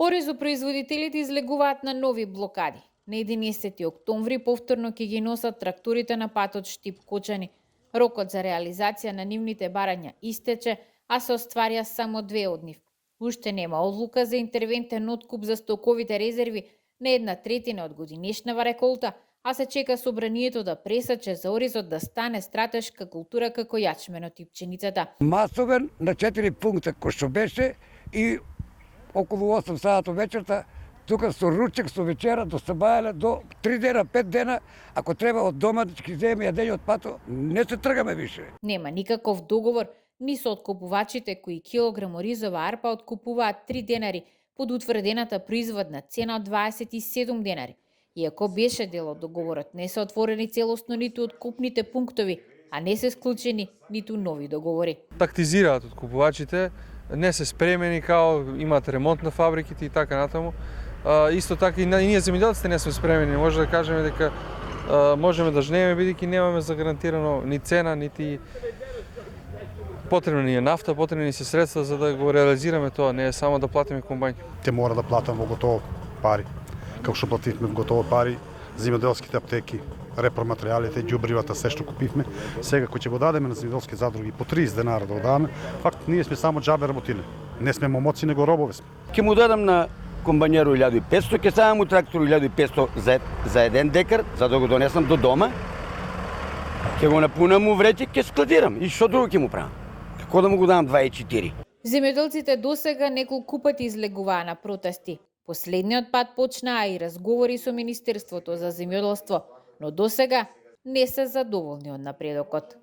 Оризопроизводителите излегуваат на нови блокади. На 11 октомври повторно ќе ги носат тракторите на патот Штип-Кочани. Рокот за реализација на нивните барања истече, а се остварија само 2 од нив. Уште нема одлука за интервентен откуп за стоковите резерви на 1/3 од годинешнава реколта, а се чека собранието да пресаче за оризот да стане стратешка култура како јачменот и пченицата. Масовен на 4 пункта кој што беше и околу 8 сата вечерта, тука со ручек, со вечера, до сабајале, до 3 дена, 5 дена, ако треба од дома да ќе земеме јадење од пато, не се тргаме више. Нема никаков договор ни со откупувачите кои килограм оризова арпа откупуваат 3 денари под утврдената производна цена од 27 денари. Иако беше дел од договорот, не се отворени целосно ниту откупните пунктови, а не се склучени ниту нови договори. Тактизираат откупувачите, не се спремени, као имаат ремонт на фабриките и така натаму. Исто така и ние земјоделците не сме спремени. Може да кажеме дека можеме да жнееме бидејќи немаме загарантирано ни цена, нити потребна ни е нафта, потребни ни се средства за да го реализираме тоа, не е само да платиме комбајн. Те мора да платам во готово пари. Како што плативме во готово пари, земјоделските аптеки, репроматеријалите, ѓубривата, се што купивме. Сега кој ќе го дадеме на земјоделски задруги по 30 денара да го дадеме, факт ние сме само џабе работиле. Не сме момоци, него робове сме. Ќе му дадам на комбањеру 1500, ќе ставам му трактор 1500 за 1 декар, за да го донесам до дома. Ќе го напунам у вреќи, ќе складирам. И што друго ќе му правам? Како да му го дам 24? Земјоделците досега неколку пати излегуваа на протести. Последниот пат почнаа и разговори со Министерството за земјоделство, но досега не се задоволни од напредокот.